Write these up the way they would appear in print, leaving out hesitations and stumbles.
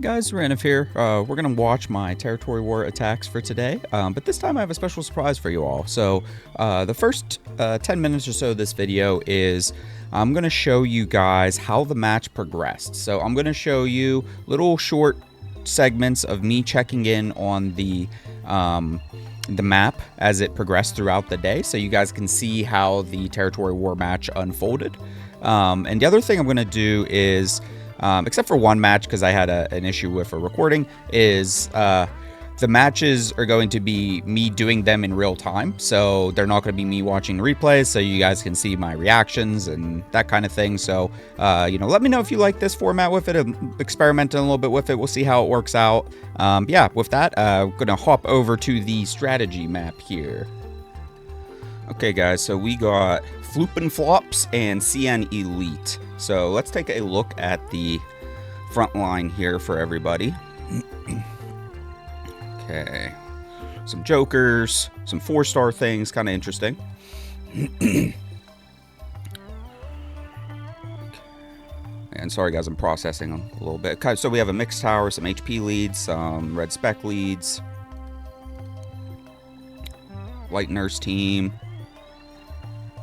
Hey guys, Xoranath here. We're going to watch my territory war attacks for today, but this time I have a special surprise for you all. So the first 10 minutes or so of this video is I'm going to show you guys how the match progressed. So I'm going to show you little short segments of me checking in on the map as it progressed throughout the day, so you guys can see how the territory war match unfolded. And the other thing I'm going to do is, except for one match because I had an issue with a recording, is the matches are going to be me doing them in real time. So they're not going to be me watching replays, so you guys can see my reactions and that kind of thing. So, let me know if you like this format with it. I'm experimenting a little bit with it. We'll see how it works out. Yeah, with that, I'm going to hop over to the strategy map here. Okay, guys, so we got Floop and Flops and CN Elite. So let's take a look at the front line here for everybody. Okay, some jokers, some 4-star things, kind of interesting. And sorry guys, I'm processing a little bit. So we have a mixed tower, some HP leads, some red spec leads, light nurse team.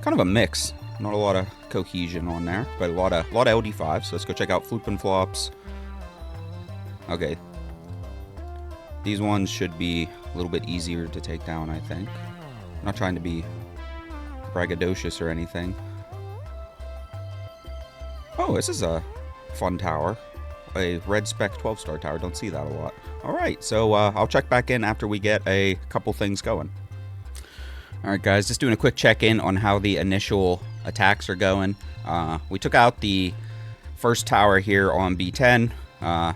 Kind of a mix. Not a lot of cohesion on there, but a lot of LD5. So let's go check out Floop and Flops. Okay. These ones should be a little bit easier to take down, I think. I'm not trying to be braggadocious or anything. Oh, this is a fun tower. A red spec 12-star tower. Don't see that a lot. Alright, so I'll check back in after we get a couple things going. Alright guys, just doing a quick check-in on how the initial attacks are going. We took out the first tower here on B10.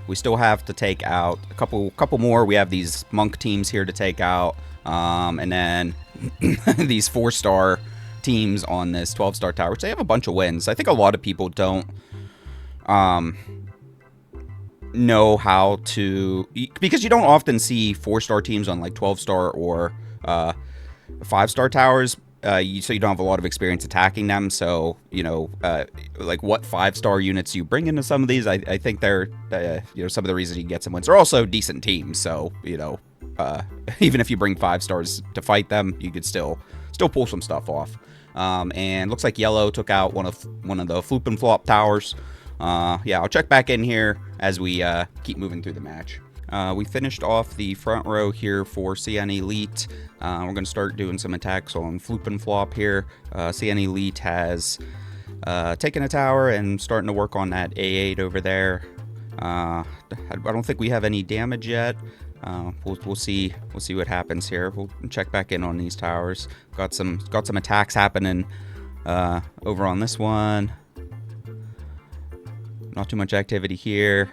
We still have to take out a couple more. We have these monk teams here to take out, and then these 4-star teams on this 12-star tower, which they have a bunch of wins. I think a lot of people don't know how to, because you don't often see 4-star teams on like 12-star or 5-star towers. So you don't have a lot of experience attacking them. So, like what 5-star units you bring into some of these, I think they're, some of the reasons you get some wins. They're also decent teams. So, even if you bring 5 stars to fight them, you could still pull some stuff off. And looks like yellow took out one of the Floop and Flop towers. Yeah, I'll check back in here as we keep moving through the match. We finished off the front row here for CN Elite. We're going to start doing some attacks on Floop and Flop here. CN Elite has taken a tower and starting to work on that A8 over there. I don't think we have any damage yet. We'll see what happens here. We'll check back in on these towers. Got some attacks happening over on this one. Not too much activity here.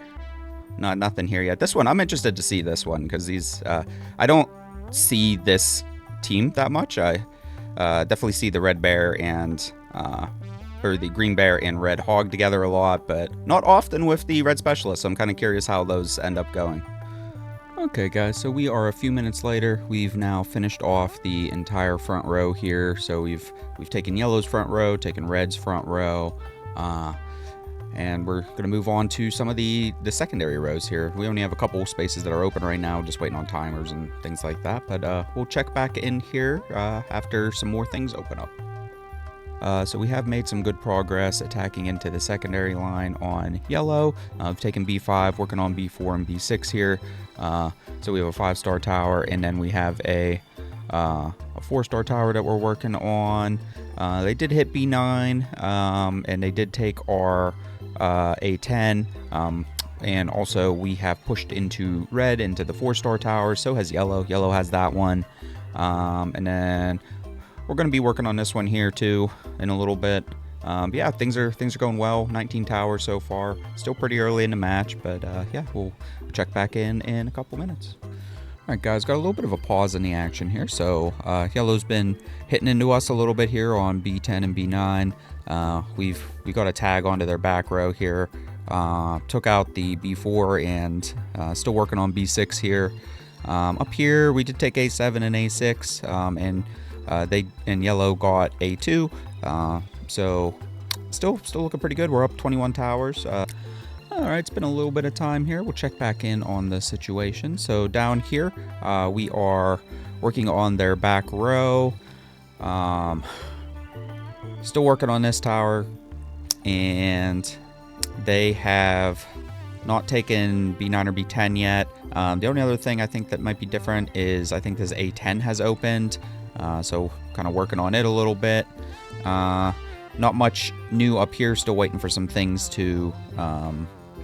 Nothing here yet. This one, I'm interested to see this one because these, I don't see this team that much. I definitely see the red bear and, or the green bear and red hog together a lot, but not often with the red specialist. So I'm kind of curious how those end up going. Okay guys, so we are a few minutes later. We've now finished off the entire front row here. So we've taken yellow's front row, taken red's front row, and we're going to move on to some of the secondary rows here. We only have a couple spaces that are open right now, just waiting on timers and things like that. But we'll check back in here after some more things open up. So we have made some good progress attacking into the secondary line on yellow. I've taken B5, working on B4 and B6 here. So we have a 5-star tower, and then we have a 4-star tower that we're working on. They did hit B9, and they did take our A10, and also we have pushed into red into the 4-star tower. So has yellow. Yellow has that one, and then we're going to be working on this one here too in a little bit. Yeah, things are going well. 19 towers so far. Still pretty early in the match, but yeah, we'll check back in a couple minutes. Alright guys, got a little bit of a pause in the action here. So yellow's been hitting into us a little bit here on B10 and B9. We got a tag onto their back row here. Took out the B4 and still working on B6 here. Up here we did take A7 and A6, and yellow got A2. So still looking pretty good. We're up 21 towers. All right, it's been a little bit of time here. We'll check back in on the situation. So down here, we are working on their back row. Still working on this tower, and they have not taken B9 or B10 yet. The only other thing I think that might be different is I think this A10 has opened, so kind of working on it a little bit. Not much new up here, still waiting for some things to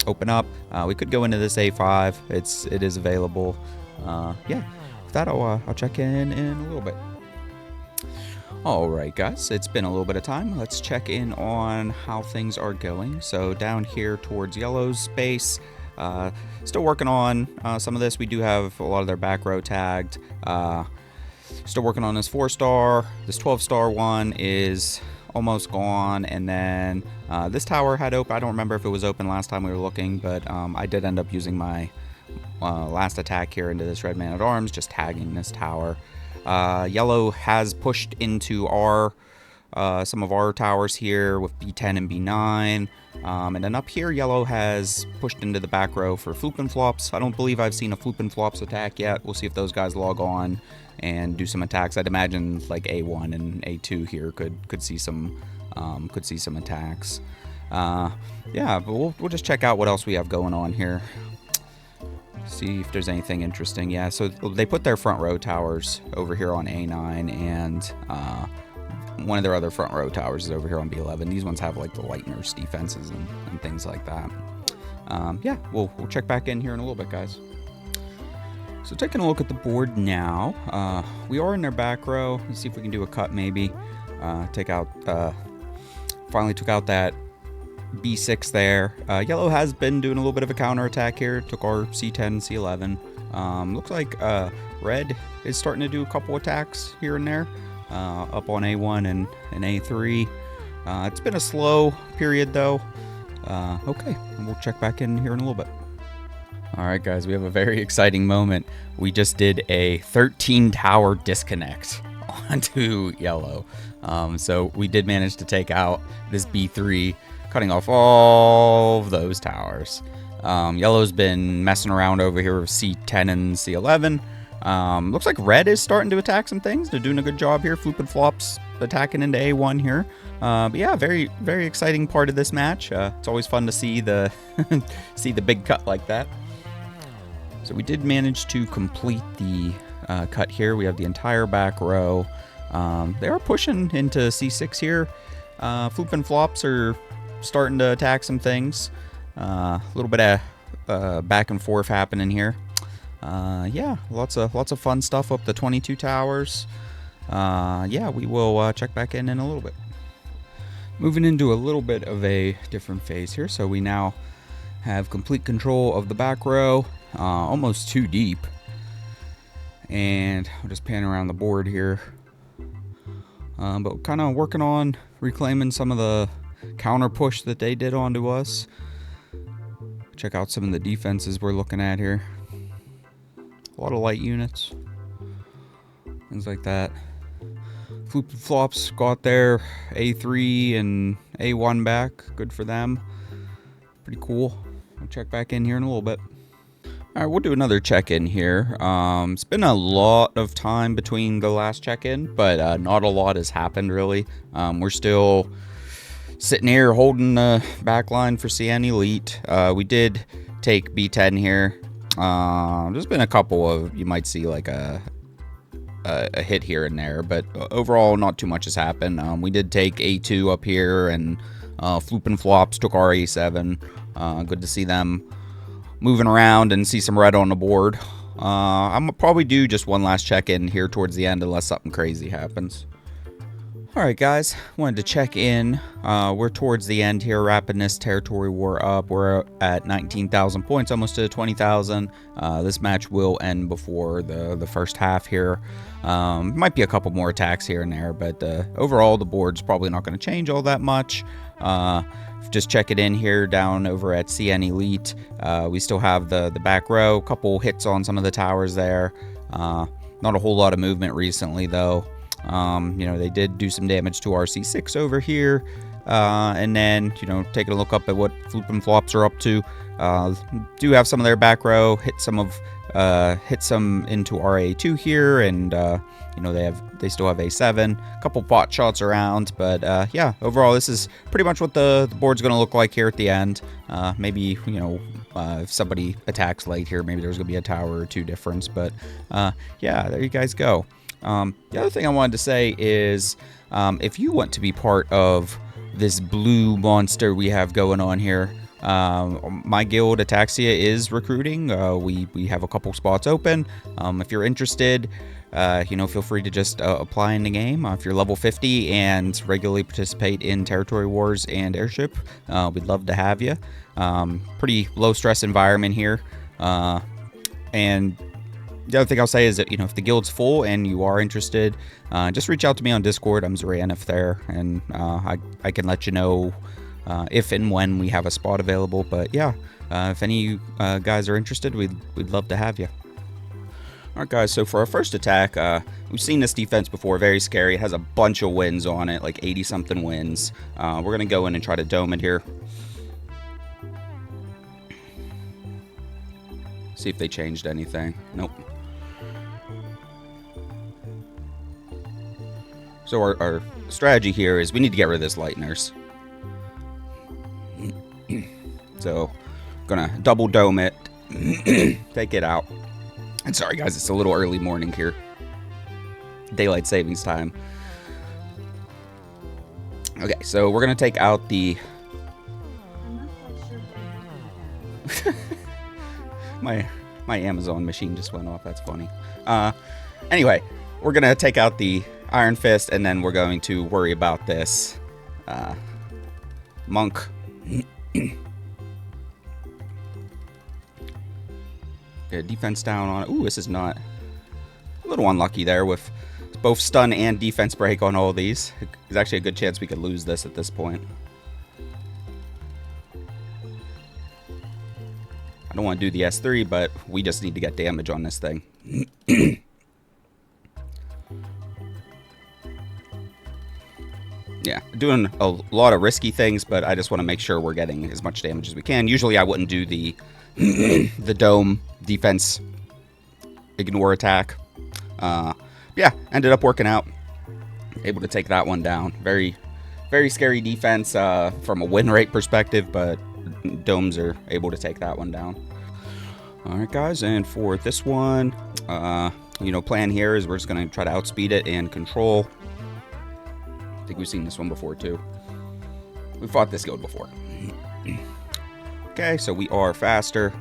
open up. We could go into this A5, it is available. Yeah, with that I'll check in a little bit. Alright guys, it's been a little bit of time. Let's check in on how things are going. So down here towards Yellow's space, still working on some of this. We do have a lot of their back row tagged. Still working on this 4-star. This 12-star one is almost gone, and then this tower had open. I don't remember if it was open last time we were looking, but I did end up using my last attack here into this red man-at-arms, just tagging this tower. Yellow has pushed into our some of our towers here with B10 and B9, and then up here Yellow has pushed into the back row for Floop and Flops. I don't believe I've seen a Floop and Flops attack yet. We'll see if those guys log on and do some attacks. I'd imagine like A1 and A2 here could see some attacks. Yeah, but we'll just check out what else we have going on here. See if there's anything interesting. Yeah, so they put their front row towers over here on A9, and one of their other front row towers is over here on B11. These ones have like the light nurse defenses and things like that. Yeah, we'll check back in here in a little bit, guys. So taking a look at the board now, we are in their back row. Let's see if we can do a cut maybe. Finally took out that B6 there. Yellow has been doing a little bit of a counter attack here. Took our C10, C11. Looks like red is starting to do a couple attacks here and there, up on A1 and A3. It's been a slow period though. Okay, and we'll check back in here in a little bit. Alright guys, we have a very exciting moment. We just did a 13 tower disconnect onto Yellow. So we did manage to take out this B3, cutting off all of those towers. Yellow's been messing around over here with C10 and C11. Looks like red is starting to attack some things. They're doing a good job here. Floop and Flops attacking into A1 here. But yeah, very, very exciting part of this match. It's always fun to see the see the big cut like that. So we did manage to complete the cut here. We have the entire back row. They are pushing into C6 here. Floop and Flops are starting to attack some things. A little bit of back and forth happening here. Yeah, lots of fun stuff up the 22 towers. Yeah, we will check back in a little bit. Moving into a little bit of a different phase here. So we now have complete control of the back row, almost too deep. And I'll just pan around the board here. But kind of working on reclaiming some of the counter push that they did onto us. Check out some of the defenses we're looking at here. A lot of light units, things like that. Floop and Flops got their A3 and A1 back. Good for them. Pretty cool. I'll check back in here in a little bit. Alright, we'll do another check-in here. It's been a lot of time between the last check-in, but not a lot has happened really. We're still sitting here holding the back line for CN Elite. We did take B10 here. There's been a couple of, you might see like a hit here and there, but overall not too much has happened. We did take A2 up here, and Floop and Flops took our A7. Good to see them moving around and see some red on the board. I'm probably do just one last check-in here towards the end unless something crazy happens. Alright guys, wanted to check in. We're towards the end here, wrapping this territory war up. We're at 19,000 points, almost to 20,000. This match will end before the first half here. Might be a couple more attacks here and there, but overall the board's probably not going to change all that much. Just check it in here down over at CN Elite. We still have the back row, a couple hits on some of the towers there. Not a whole lot of movement recently though. You know, they did do some damage to our C6 over here. And then, taking a look up at what Floop and Flops are up to. Do have some of their back row, hit some into RA2 here, and they still have A7, a couple pot shots around, but yeah, overall this is pretty much what the board's going to look like here at the end. Maybe if somebody attacks late here, maybe there's going to be a tower or two difference, but yeah, there you guys go. The other thing I wanted to say is if you want to be part of this blue monster we have going on here, my guild Ataxia is recruiting. We have a couple spots open. If you're interested, feel free to just apply in the game. If you're level 50 and regularly participate in territory wars and airship, we'd love to have you. Pretty low stress environment here. And the other thing I'll say is that, if the guild's full and you are interested, just reach out to me on Discord. I'm Xoranath there, and I can let you know if and when we have a spot available. But yeah, if any of you guys are interested, we'd love to have you. Alright guys, so for our first attack, we've seen this defense before, very scary. It has a bunch of wins on it, like 80 something wins. We're going to go in and try to dome it here. See if they changed anything. Nope. So our strategy here is we need to get rid of this light nurse. So, gonna double dome it, take it out. And sorry guys, it's a little early morning here. Daylight savings time. Okay, so we're gonna take out the... my Amazon machine just went off, that's funny. Anyway, we're gonna take out the Iron Fist, and then we're going to worry about this monk. Get defense down on it. Ooh, this is not... a little unlucky there with both stun and defense break on all of these. There's actually a good chance we could lose this at this point. I don't want to do the S3, but we just need to get damage on this thing. Yeah, doing a lot of risky things, but I just want to make sure we're getting as much damage as we can. Usually I wouldn't do the the dome defense ignore attack. Yeah, ended up working out. Able to take that one down. Very, very scary defense from a win rate perspective, but domes are able to take that one down. Alright guys, and for this one, plan here is we're just going to try to outspeed it and control. I think we've seen this one before too. We fought this guild before. Okay, so we are faster.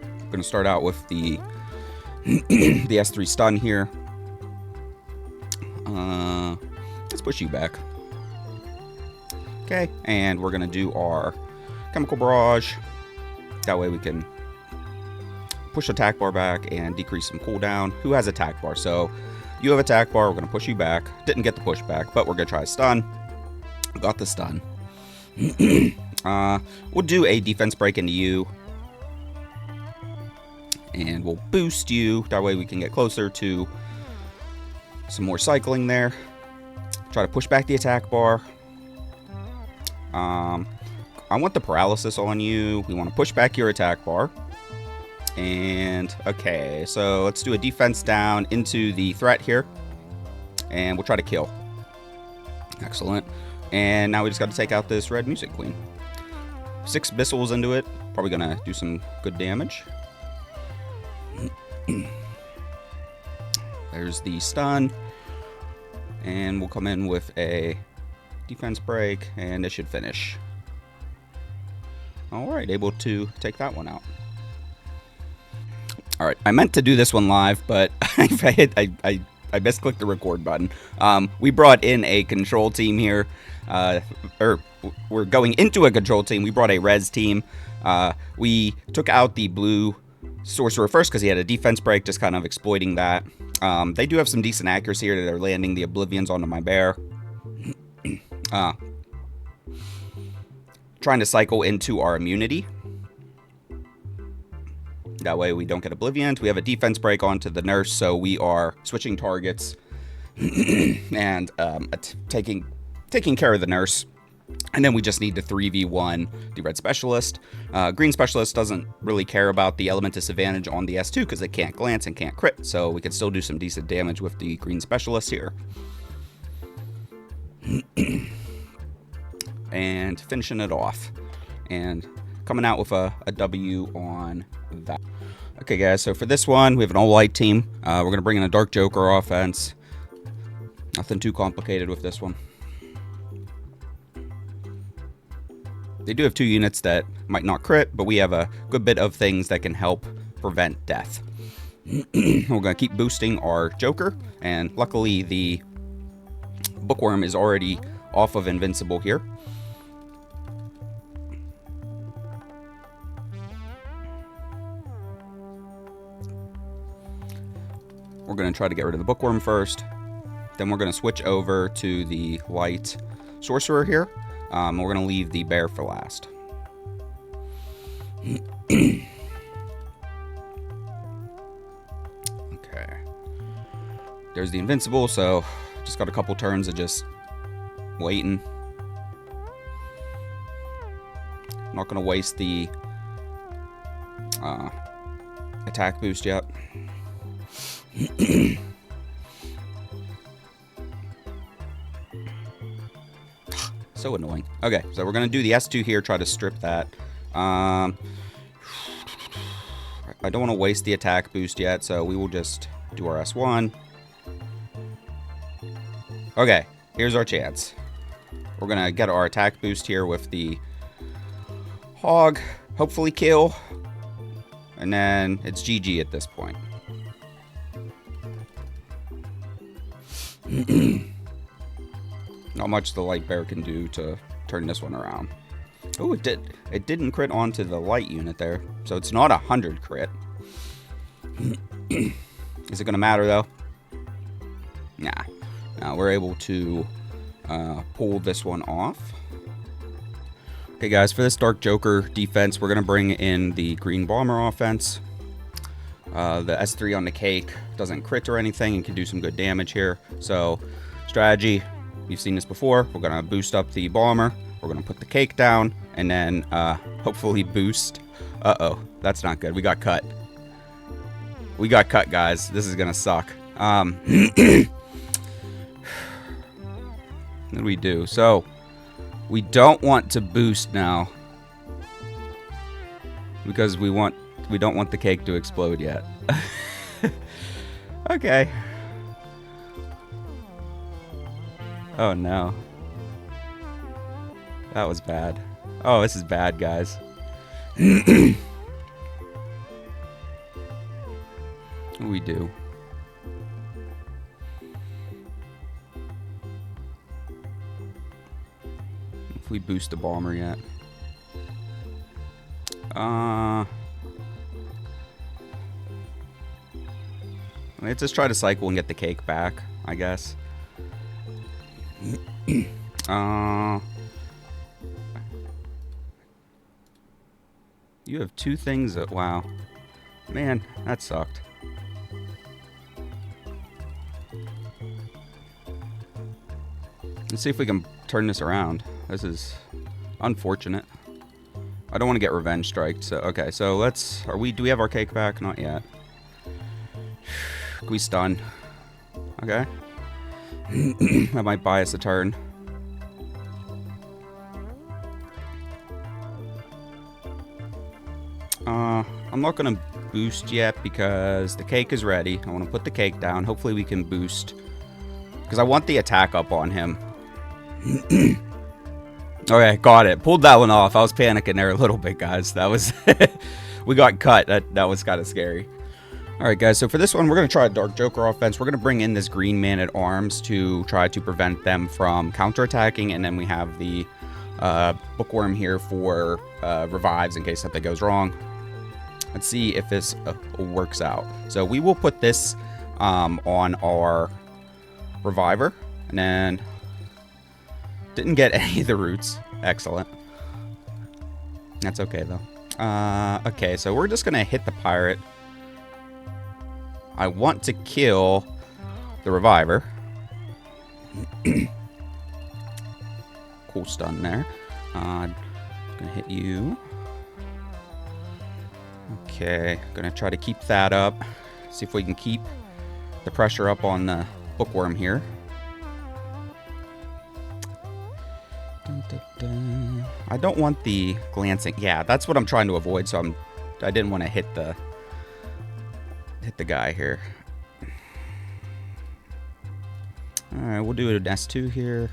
I'm going to start out with the the S3 stun here. Let's push you back. Okay, and we're going to do our chemical barrage. That way we can push attack bar back and decrease some cooldown. Who has attack bar? So you have attack bar. We're going to push you back. Didn't get the push back, but we're going to try a stun. Got the stun. We'll do a defense break into you. And we'll boost you. That way we can get closer to some more cycling there. Try to push back the attack bar. I want the paralysis on you. We want to push back your attack bar. And, okay, so let's do a defense down into the threat here. And we'll try to kill. Excellent. And now we just got to take out this red music queen. 6 missiles into it. Probably going to do some good damage. There's the stun. And we'll come in with a defense break. And this should finish. Alright, able to take that one out. Alright, I meant to do this one live, but I misclicked the record button. We brought in a control team here. We're going into a control team. We brought a res team. We took out the blue sorcerer first because he had a defense break, just kind of exploiting that. They do have some decent accuracy here. They're landing the oblivions onto my bear. Trying to cycle into our immunity. That way we don't get oblivions. We have a defense break onto the nurse, so we are switching targets and taking taking care of the nurse. And then we just need to 3v1 the red specialist. Green specialist doesn't really care about the element disadvantage on the S2 because it can't glance and can't crit. So we can still do some decent damage with the green specialist here. And finishing it off. And coming out with a W on that. Okay, guys, so for this one, we have an all-white team. We're going to bring in a Dark Joker offense. Nothing too complicated with this one. They do have 2 units that might not crit, but we have a good bit of things that can help prevent death. We're going to keep boosting our Joker, and luckily the Bookworm is already off of Invincible here. We're going to try to get rid of the Bookworm first. Then we're going to switch over to the Light Sorcerer here. We're going to leave the Bear for last. Okay. There's the Invincible, so just got a couple turns of just waiting. Not going to waste the attack boost yet. So annoying. Okay, so we're going to do the S2 here, try to strip that. I don't want to waste the attack boost yet, so we will just do our S1. Okay, here's our chance. We're going to get our attack boost here with the Hog. Hopefully kill. And then it's GG at this point. Not much the light bear can do to turn this one around. Oh, it did. It didn't crit onto the light unit there, so it's not 100 crit. Is it going to matter though? Nah. Now we're able to pull this one off. Okay, guys, for this Dark Joker defense, we're going to bring in the Green Bomber offense. The S3 on the cake doesn't crit or anything and can do some good damage here. So, strategy. You've seen this before. We're going to boost up the bomber. We're going to put the cake down. And then hopefully boost. Uh-oh. That's not good. We got cut. We got cut, guys. This is going to suck. What do we do? So, we don't want to boost now. Because we don't want the cake to explode yet. Okay. Oh no. That was bad. Oh, this is bad, guys. What do we do? If we boost the bomber yet. Let's just try to cycle and get the cake back, I guess. You have 2 things that, wow. Man, that sucked. Let's see if we can turn this around. This is unfortunate. I don't want to get revenge striked, so okay, so let's do we have our cake back? Not yet. We stun. Okay. That might buy us a turn. I'm not gonna boost yet because the cake is ready. I want to put the cake down. Hopefully we can boost because I want the attack up on him. Okay, got it. Pulled that one off. I was panicking there a little bit, guys. That was we got cut. That was kind of scary. Alright, guys, so for this one, we're going to try a Dark Joker offense. We're going to bring in this green Man-at-Arms to try to prevent them from counterattacking, and then we have the Bookworm here for revives in case something goes wrong. Let's see if this works out. So we will put this on our Reviver, and then didn't get any of the roots. Excellent. That's okay, though. Okay, so we're just going to hit the Pirate. I want to kill the Reviver. cool stun there. Gonna hit you. Okay, gonna try to keep that up. See if we can keep the pressure up on the bookworm here. Dun, dun, dun. I don't want the glancing. Yeah, that's what I'm trying to avoid. So I didn't want to hit the guy here. All right, we'll do an S2 here.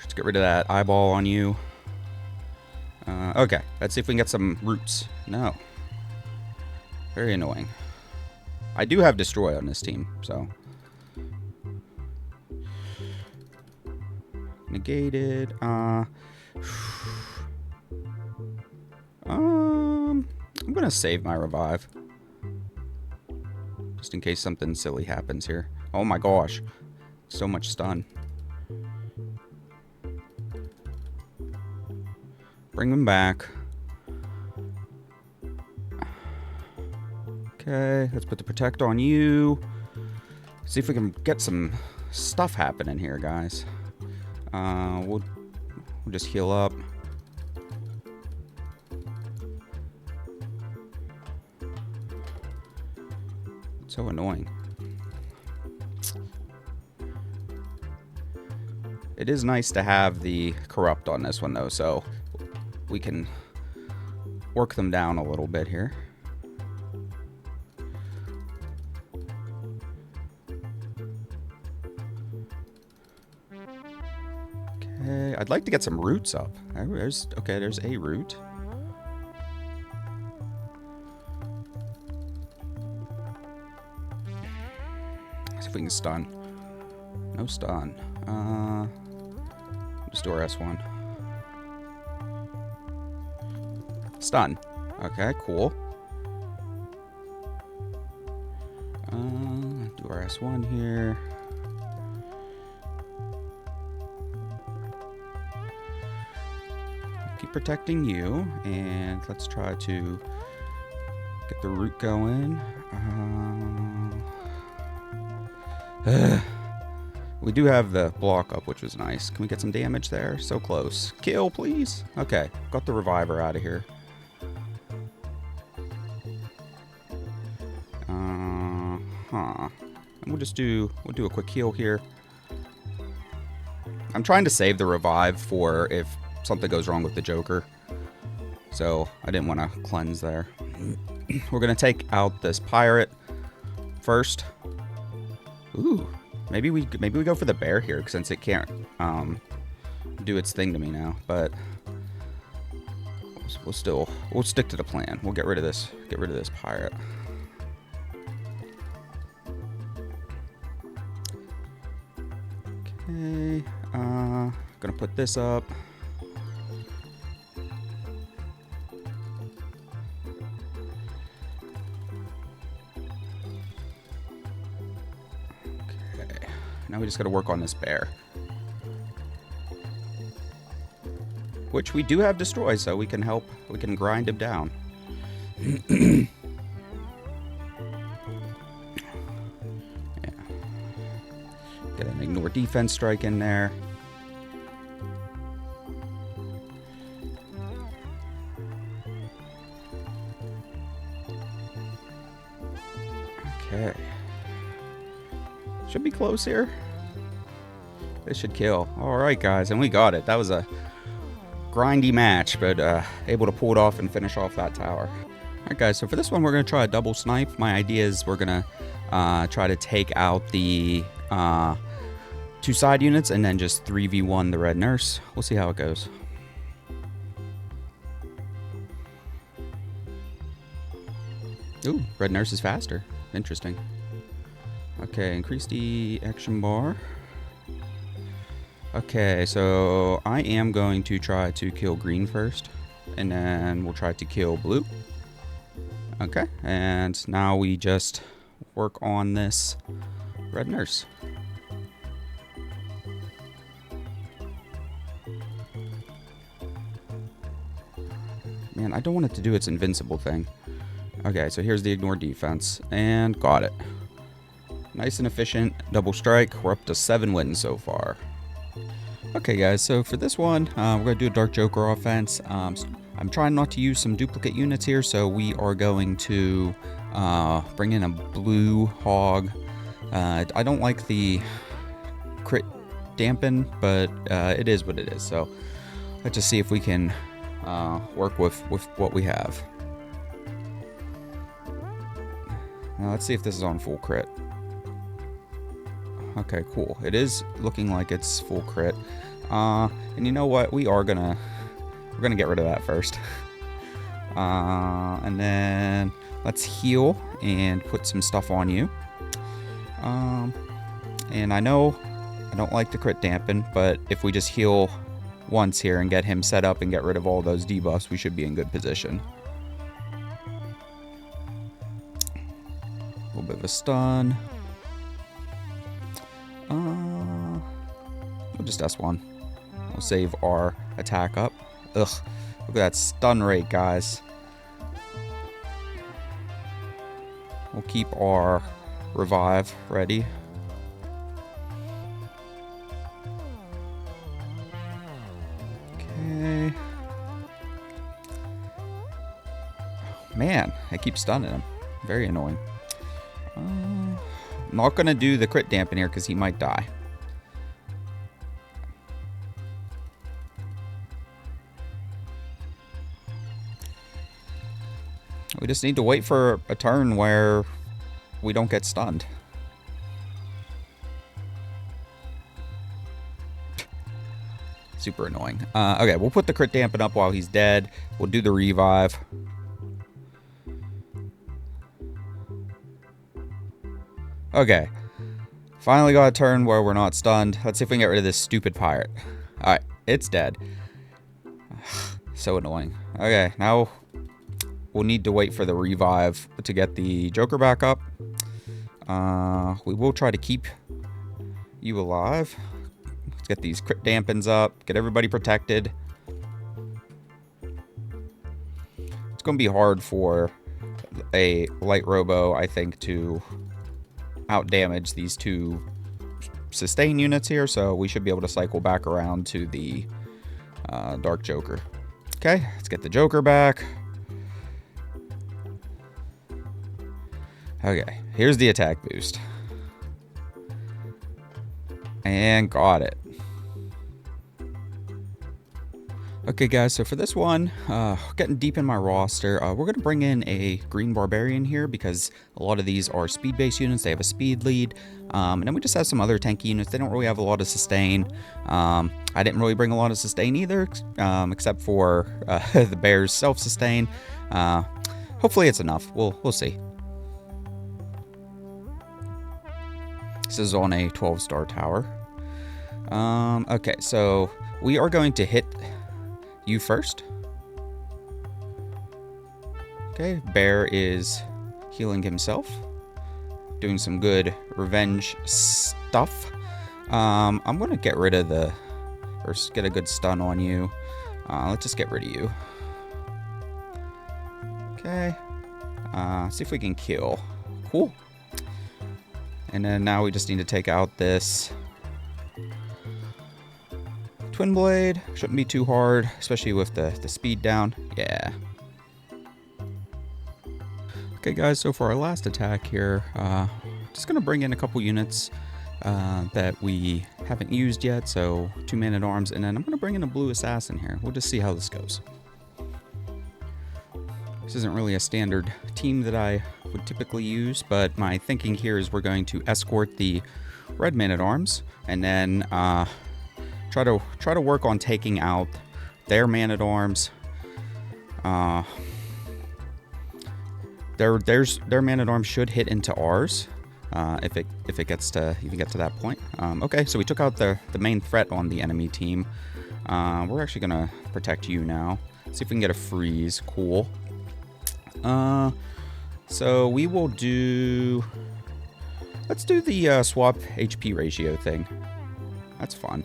Let's get rid of that eyeball on you. Okay, let's see if we can get some roots. No. Very annoying. I do have Destroy on this team, so. Negated. I'm gonna save my revive. Just in case something silly happens here. Oh my gosh. So much stun. Bring them back. Okay, let's put the protect on you. See if we can get some stuff happening here, guys. We'll just heal up. It's so annoying. It is nice to have the corrupt on this one though, so we can work them down a little bit here. Okay, I'd like to get some roots up. There's a root. See if we can stun. No stun. Just do our S1. Stun. Okay, cool. Do our S1 here. Keep protecting you, and let's try to get the root going. We do have the block up, which was nice. Can we get some damage there? So close. Kill, please. Okay, got the reviver out of here. And we'll do a quick heal here. I'm trying to save the revive for if something goes wrong with the Joker. So I didn't want to cleanse there. We're gonna take out this pirate first. Ooh, maybe we go for the bear here since it can't do its thing to me now. But we'll stick to the plan. We'll get rid of this pirate. Okay, gonna put this up. Okay, now we just gotta work on this bear. Which we do have destroy, so we can grind him down. Get an ignore defense strike in there. Okay. Should be close here. This should kill. Alright, guys, and we got it. That was a grindy match, but able to pull it off and finish off that tower. Alright, guys, so for this one, we're going to try a double snipe. My idea is we're going to try to take out the 2 side units and then just 3v1 the red nurse. We'll see how it goes. Ooh, red nurse is faster. Interesting. Okay, increase the action bar. Okay, so I am going to try to kill green first, and then we'll try to kill blue. Okay, and now we just work on this red nurse. Man, I don't want it to do its invincible thing. Okay, so here's the ignore defense, and got it. Nice and efficient double strike. We're up to 7 wins so far. Okay guys, so for this one, we're going to do a Dark Joker offense. I'm trying not to use some duplicate units here, so we are going to bring in a blue hog. I don't like the crit dampen, but it is what it is. So let's just see if we can work with what we have. Now let's see if this is on full crit. Okay, cool. It is looking like it's full crit. And you know what? We're gonna get rid of that first. And then let's heal and put some stuff on you. And I know I don't like the crit dampen, but if we just heal once here and get him set up and get rid of all those debuffs, we should be in good position. A little bit of a stun. We'll just S1. We'll save our attack up. Ugh, look at that stun rate, guys. We'll keep our revive ready. Okay. Man, I keep stunning him. Very annoying. I'm not going to do the crit dampen here because he might die. We just need to wait for a turn where we don't get stunned. Super annoying. Okay, we'll put the crit dampen up while he's dead. We'll do the revive. Okay. Finally got a turn where we're not stunned. Let's see if we can get rid of this stupid pirate. Alright, it's dead. So annoying. Okay, now we'll need to wait for the revive to get the Joker back up. We will try to keep you alive. Let's get these crit dampens up. Get everybody protected. It's going to be hard for a light robo, I think, to outdamage these two sustain units here. So we should be able to cycle back around to the Dark Joker. Okay, let's get the Joker back. Okay, here's the attack boost. And got it. Okay guys, so for this one, getting deep in my roster, we're going to bring in a green barbarian here because a lot of these are speed-based units. They have a speed lead. And then we just have some other tanky units. They don't really have a lot of sustain. I didn't really bring a lot of sustain either, except for the bear's self-sustain. Hopefully it's enough. We'll see. This is on a 12-star tower. Okay, so we are going to hit you first. Okay, Bear is healing himself, doing some good revenge stuff. I'm gonna get rid of or get a good stun on you. Let's just get rid of you. Okay, see if we can kill. Cool. And then now we just need to take out this Twin Blade. Shouldn't be too hard, especially with the speed down. Yeah. Okay guys, so for our last attack here, just going to bring in a couple units that we haven't used yet. So 2 Man-at-Arms, and then I'm going to bring in a blue assassin here. We'll just see how this goes. This isn't really a standard team that I would typically use, but my thinking here is we're going to escort the red Man-at-Arms, and then try to work on taking out their Man-at-Arms. Their Man-at-Arms should hit into ours if it gets to even get to that point. Okay, so we took out the main threat on the enemy team. We're actually gonna protect you now. See if we can get a freeze. Cool. So we will do. Let's do the swap HP ratio thing. That's fun.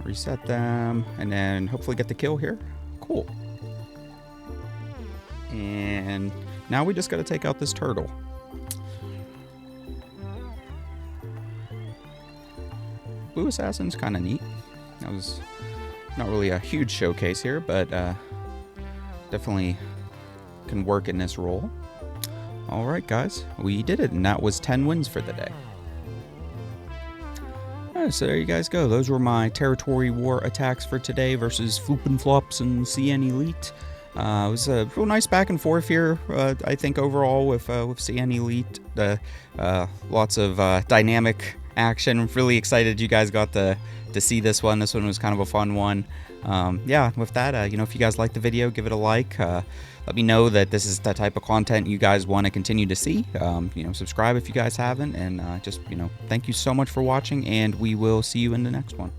Reset them, and then hopefully get the kill here. Cool. And now we just got to take out this turtle. Blue Assassin's kind of neat. That was not really a huge showcase here, but definitely can work in this role. Alright guys, we did it, and that was 10 wins for the day. Alright, so there you guys go. Those were my territory war attacks for today versus Floop and Flops and CN Elite. It was a real nice back and forth here, I think, overall with CN Elite. Lots of dynamic action. I'm really excited you guys got to see this one. This one was kind of a fun one. Yeah, with that, you know, if you guys liked the video, give it a like. Let me know that this is the type of content you guys want to continue to see. You know, subscribe if you guys haven't, and just, you know, thank you so much for watching, and we will see you in the next one.